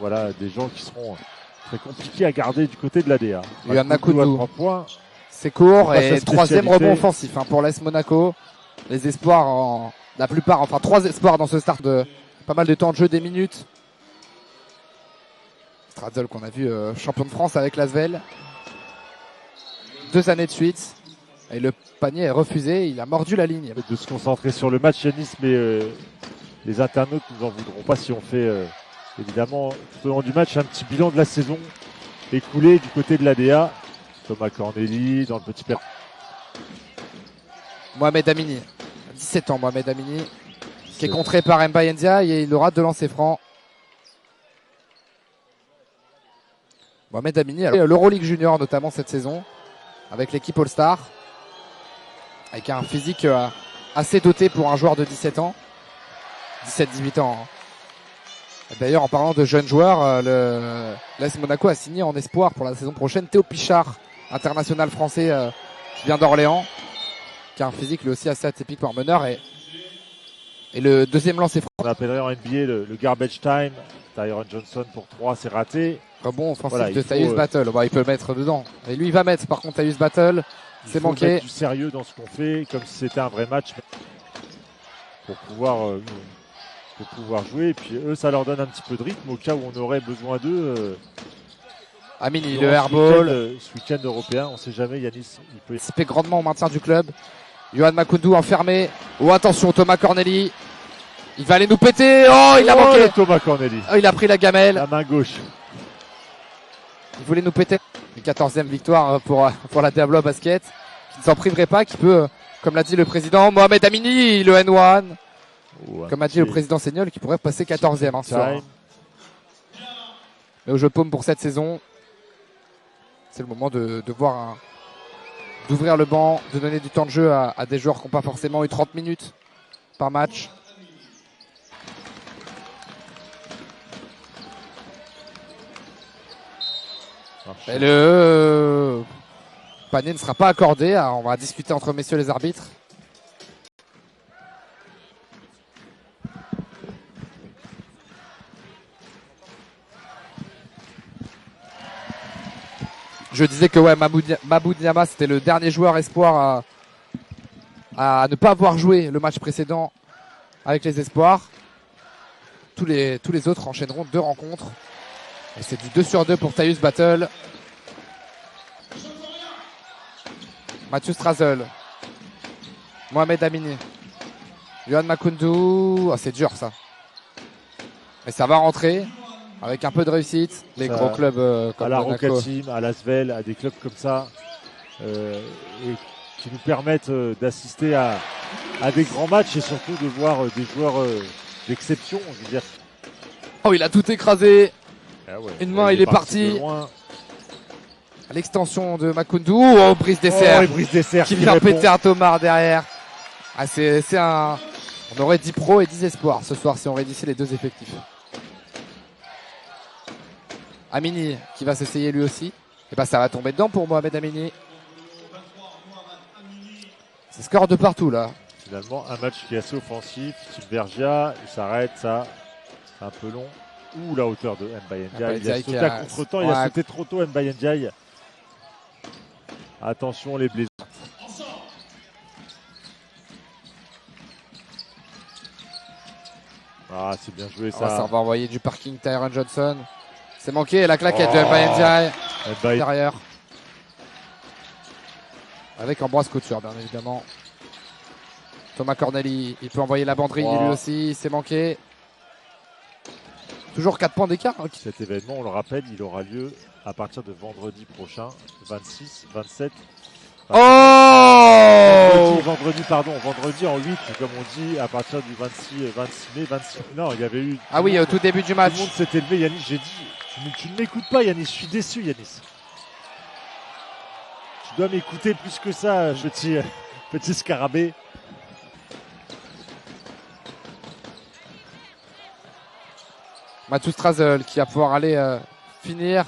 Voilà, des gens qui seront très compliqués à garder du côté de l'ADA. Yohan Makoundou. 3 points. C'est court et troisième rebond offensif pour l'AS Monaco. Les espoirs, la plupart, enfin 3 espoirs dans ce start de pas mal de temps de jeu, des minutes. Strazel qu'on a vu champion de France avec l'Asvel. 2 années de suite. Et le panier est refusé, il a mordu la ligne. De se concentrer sur le match, Yanis, mais les internautes nous en voudront pas si on fait évidemment tout au long du match un petit bilan de la saison écoulée du côté de l'ADA. Thomas Corneli dans le petit père. Mohamed Amini, 17 ans Mohamed Amini, qui est contré par Mbaye Ndiaye et il aura 2 lancers francs. Mohamed Amini, l'Euroleague Junior notamment cette saison, avec l'équipe All-Star, avec un physique assez doté pour un joueur de 17 ans, 17-18 ans. D'ailleurs, en parlant de jeunes joueurs, l'AS Monaco a signé en espoir pour la saison prochaine Théo Pichard, international français qui vient d'Orléans, qui a un physique lui aussi assez atypique pour un meneur. Et le deuxième lancer franc. On appellerait en NBA le garbage time. Tyron Johnson pour 3, c'est raté. Rebond offensif de Tyus Battle. Bah, il peut le mettre dedans. Et lui, il va mettre par contre Tyus Battle. C'est manqué. Il faut mettre du sérieux dans ce qu'on fait, comme si c'était un vrai match pour pouvoir jouer. Et puis eux, ça leur donne un petit peu de rythme au cas où on aurait besoin d'eux. Amini, le airball. Ce week-end européen, on ne sait jamais, Yanis. Il peut participer grandement au maintien du club. Yohan Makoundou enfermé. Oh, attention, Thomas Corneli. Il va aller nous péter. Oh, il a manqué. Thomas Corneli. Oh, il a pris la gamelle. La main gauche. Il voulait nous péter. Une 14e victoire pour la Diablo Basket. Qui ne s'en priverait pas, qui peut, comme l'a dit le président Mohamed Amini, le N1. Comme a dit le président Seignol, qui pourrait passer 14e. Mais au jeu paume pour cette saison. C'est le moment de voir d'ouvrir le banc, de donner du temps de jeu à des joueurs qui n'ont pas forcément eu 30 minutes par match. Et le panier ne sera pas accordé. Alors on va discuter entre messieurs les arbitres. Je disais que Mabou Diama, c'était le dernier joueur espoir à ne pas avoir joué le match précédent avec les espoirs. Tous les autres enchaîneront 2 rencontres. Et c'est du 2 sur 2 pour Tyus Battle. Mathieu Strazel. Mohamed Amini. Yohan Makoundou. Oh, c'est dur ça. Mais ça va rentrer. Avec un peu de réussite, les gros clubs comme à la Monaco. Roca Team, à l'Asvel, à des clubs comme ça, et qui nous permettent d'assister à des grands matchs et surtout de voir des joueurs d'exception. Je veux dire. Oh, il a tout écrasé. Ah ouais, une main, il est parti. L'extension de Makoundou. Oh, Brice Dessert. Qui vient péter un Thomas derrière. Ah, on aurait 10 pros et 10 espoirs ce soir si on réunissait les 2 effectifs. Amini qui va s'essayer lui aussi. Et bah ça va tomber dedans pour Mohamed Amini. C'est score de partout là. Finalement un match qui est assez offensif. Type Bergia, il s'arrête, ça. C'est un peu long. Ouh, la hauteur de Mbaye Ndiaye. Il a sauté à contre-temps, il a sauté trop tôt Mbaye Ndiaye. Attention les blessés. Ah, c'est bien joué ça. Ça va envoyer du parking Tyron Johnson. C'est manqué, la claquette de Mbaye Ndiaye derrière. Avec Ambroise Couture, bien évidemment. Thomas Corneli, il peut envoyer la banderille lui aussi, c'est manqué. Toujours 4 points d'écart. Okay. Cet événement, on le rappelle, il aura lieu à partir de vendredi prochain, 26, 27. Vendredi en 8, comme on dit, à partir du 26 mai, 26. Non, il y avait eu. Ah oui, au tout début du match. Tout le monde s'est élevé, Yanis, j'ai dit, tu ne m'écoutes pas, Yanis, je suis déçu, Yanis. Tu dois m'écouter plus que ça, petit scarabée. Mathieu Strazel qui va pouvoir aller finir.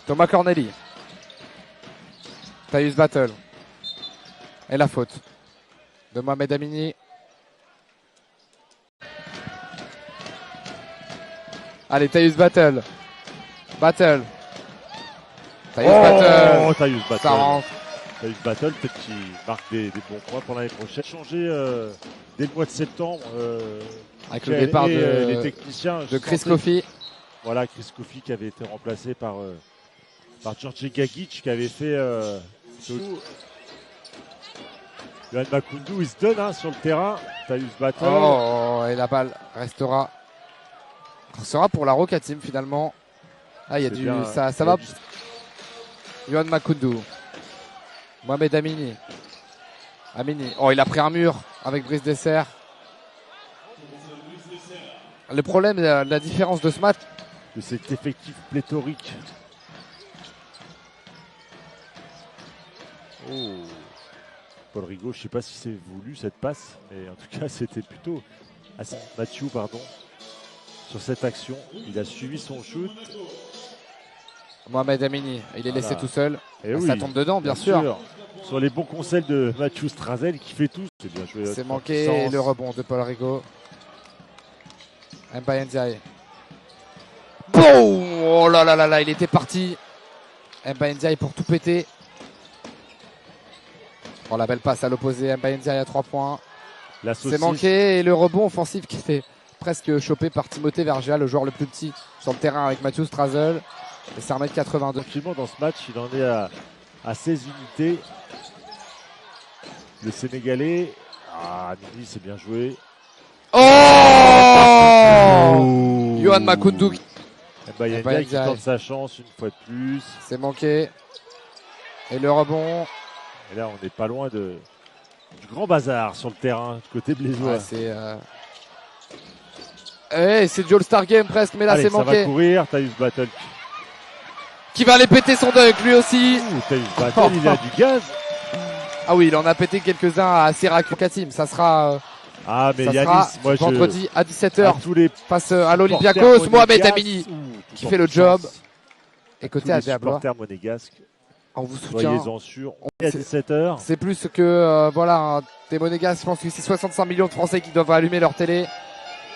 Thomas Corneli. Tyus Battle. Et la faute. de Mohamed Amini. Allez, Tyus Battle. Battle. Tyus Battle. Tyus Battle. Ça rentre. Tyus Battle, peut-être qu'il marque des bons points pour l'année prochaine. Changer dès le mois de septembre. Avec le départ les techniciens. de Chris Coffey. Voilà, Chris Coffey qui avait été remplacé par Georgi Gagic qui avait fait. Yohan Makoundou, il se donne sur le terrain. Tyus Battle. Oh, et la balle restera pour la Roca Team finalement. Ah, il y a du. Bien, ça va. Yohan Makoundou. Mohamed Amini. Amini. Oh, il a pris un mur avec Brice Dessert. Le problème, la différence de ce match. De cet effectif pléthorique. Oh. Paul Rigaud, je ne sais pas si c'est voulu cette passe, mais en tout cas c'était plutôt Mathieu, sur cette action. Il a suivi son shoot. Mohamed Amini, il est laissé tout seul. Et ça tombe dedans, bien sûr. Sur les bons conseils de Mathieu Strazel qui fait tout. C'est bien joué. C'est manqué le rebond de Paul Rigaud. Mbaye Ndiaye. Boum! Oh là là là là, il était parti. Mbaye Ndiaye pour tout péter. Oh, la belle passe à l'opposé. Mbaye Ndiaye à 3 points. C'est manqué. Et le rebond offensif qui fait presque chopé par Timothée Vergia, le joueur le plus petit sur le terrain avec Mathieu Strazel. Et c'est 1m82. Effectivement, dans ce match, il en est à 16 unités. Le Sénégalais. Ah, Mini, c'est bien joué. Oh, Yohan Makoundou. Mbaye Ndiaye qui tente sa chance une fois de plus. C'est manqué. Et le rebond. Et là, on n'est pas loin du grand bazar sur le terrain, du côté blésois. C'est du All-Star Game presque, mais là c'est manqué. Ça va courir, Tyus Battle. Qui va aller péter son dunk lui aussi. Tyus Battle, il a du gaz. Ah oui, il en a pété quelques-uns à Serac Katim. Ça sera. Mais Yanis, moi vendredi à 17h face à l'Olympiakos. Mohamed Amini qui fait le job. Et côté à Diablois. Monégasque. On vous soutient. Soyez-en sûrs. On est à 17h. C'est plus que des Monégasques. Je pense que c'est 65 millions de Français qui doivent allumer leur télé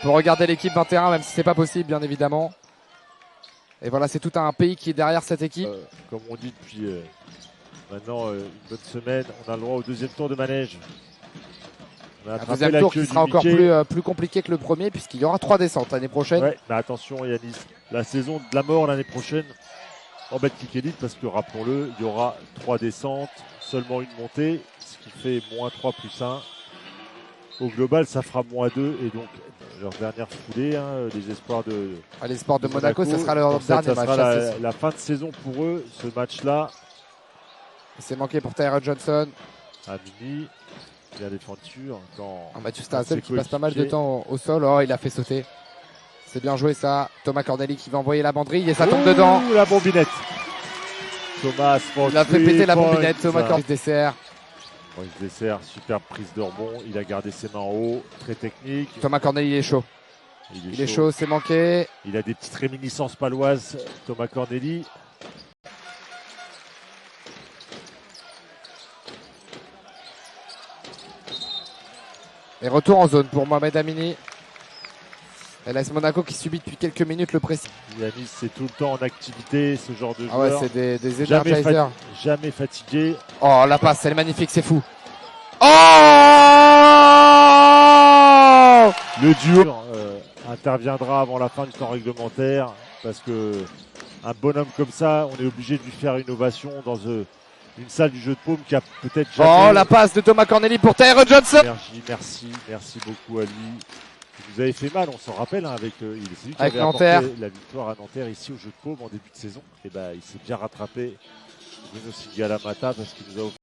pour regarder l'équipe 21, même si c'est pas possible, bien évidemment. Et voilà, c'est tout un pays qui est derrière cette équipe. Comme on dit depuis maintenant une bonne semaine, on a le droit au deuxième tour de manège. Un deuxième tour qui sera encore plus compliqué que le premier, puisqu'il y aura 3 descentes l'année prochaine. Ouais, mais attention Yanis, la saison de la mort l'annne prochaine en Betclic Elite, parce que rappelons-le, il y aura 3 descentes, seulement une montée, ce qui fait -3 + 1. Au global, ça fera -2, et donc leur dernière foulée, les espoirs de Monaco, ça sera leur dernier match. Ça sera la fin de saison pour eux, ce match-là. C'est manqué pour Tyron Johnson. Amini, bien défendu. Mathieu Strazel qui passe pas mal de temps au sol. Oh, il a fait sauter. C'est bien joué ça. Thomas Corneli qui va envoyer la banderille et ça tombe dedans. La bombinette. Thomas, il a fait péter la bombinette. Thomas Corneli dessert. Brice Dessert, superbe prise de rebond. Il a gardé ses mains en haut, très technique. Thomas Corneli, il est chaud. Il est chaud, c'est manqué. Il a des petites réminiscences paloises, Thomas Corneli. Et retour en zone pour Mohamed Amini. LS Monaco qui subit depuis quelques minutes le pressing. Yanis, c'est tout le temps en activité, ce genre de joueur. Ouais, c'est des energizers. Jamais fatigué. Oh, la passe, elle est magnifique, c'est fou. Oh, le duo interviendra avant la fin du temps réglementaire, parce que un bonhomme comme ça, on est obligé de lui faire une ovation dans une salle du jeu de paume qui a peut-être jamais... Oh, la passe de Thomas Corneli pour Tyron Johnson. Merci beaucoup à lui. Il nous avait fait mal, on s'en rappelle, avec c'est lui qui avait Nanterre. apporté la victoire à Nanterre ici au jeu de paume en début de saison. Et il s'est bien rattrapé. Bruno Sigalamata parce qu'il nous a offert